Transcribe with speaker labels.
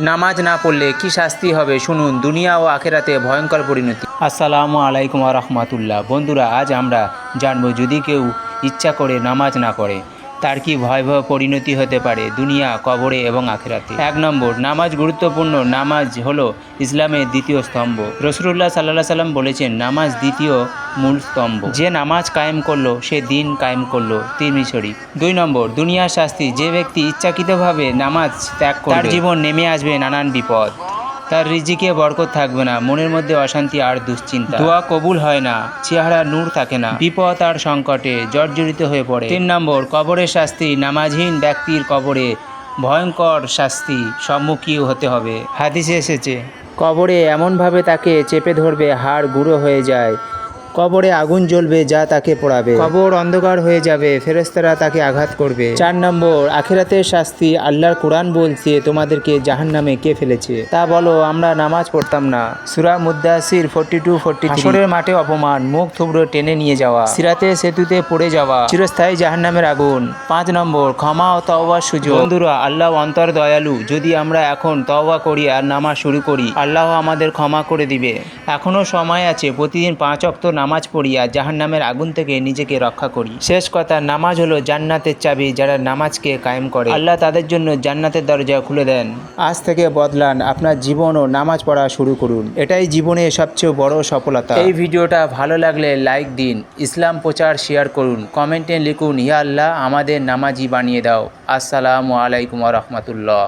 Speaker 1: নামাজ না পড়লে কি শাস্তি হবে শুনুন, দুনিয়া ও আখেরাতে ভয়ঙ্কর পরিণতি। আসসালামু আলাইকুম ওয়া রাহমাতুল্লাহ। বন্ধুরা, আজ আমরা জানবো যদি কেউ ইচ্ছা করে নামাজ না পড়ে তার কি ভয়াবহ পরিণতি হতে পারে দুনিয়া, কবরে এবং আখেরাতে। 1 নম্বর, নামাজ গুরুত্বপূর্ণ। নামাজ হলো ইসলামের দ্বিতীয় স্তম্ভ। রাসূলুল্লাহ সাল্লাল্লাহু সাল্লাম বলেছেন, নামাজ দ্বিতীয় মূল স্তম্ভ। যে নামাজ কায়েম করলো সে দিন কায়েম করলো। তিরমিজি শরীফ। 2 নম্বর, দুনিয়ার শাস্তি। যে ব্যক্তি ইচ্ছাকৃতভাবে নামাজ ত্যাগ করবে তার জীবন নেমে আসবে নানান বিপদ। তার রিজিকে বরকত থাকবে না, মনের মধ্যে অশান্তি আর দুশ্চিন্তা, দোয়া কবুল হয় না, চেহারা নূর থাকে না, বিপদ আর সংকটে জর্জরিত হয়ে পড়ে। 3 নম্বর, কবরের শাস্তি। নামাজহীন ব্যক্তির কবরে ভয়ঙ্কর শাস্তি সম্মুখীন হতে হবে। হাদিসে এসেছে, কবরে এমনভাবে তাকে চেপে ধরবে হাড় গুঁড়ো হয়ে যায়। কবরে আগুন জ্বলবে যা তাকে পোড়াবে। কবর অন্ধকার হয়ে যাবে, ফেরেশতারা তাকে আঘাত করবে। 4 নম্বর, আখিরাতের শাস্তি। আল্লাহর কোরআন বলছে, তোমাদেরকে জাহান্নামে কে ফেলেছে? তা বলো, আমরা নামাজ পড়তাম না। সূরা মুদ্দাসির 42-43। হাসরের মাঠে অপমান, মুখ থুবড়ে টেনে নিয়ে যাওয়া, সিরাতে সেতুতে পড়ে যাওয়া, চিরস্থায়ী জাহান্নামের আগুন। 5 নম্বর, ক্ষমা ও তওবার সুযোগ। বন্ধুরা, আল্লাহ অন্তর দয়ালু। যদি আমরা এখন তওবা করি আর নামাজ শুরু করি, আল্লাহ আমাদের ক্ষমা করে দিবে। এখনো সময় আছে, প্রতিদিন 5 ওয়াক্ত নামাজ পড়ি আর জাহান্নামের আগুন থেকে নিজেকে রক্ষা করি। শেষ কথা, নামাজ হলো জান্নাতের চাবি। যারা নামাজকে কায়েম করে আল্লাহ তাদের জন্য জান্নাতের দরজা খুলে দেন। আজ থেকে বদলান আপনার জীবন ও নামাজ পড়া শুরু করুন। এটাই জীবনের সবচেয়ে বড় সফলতা। এই ভিডিওটা ভালো লাগলে লাইক দিন, ইসলাম প্রচার শেয়ার করুন, কমেন্টে লিখুন, ইয়া আল্লাহ আমাদের নামাজি বানিয়ে দাও। আসসালামু আলাইকুম ওয়া রাহমাতুল্লাহ।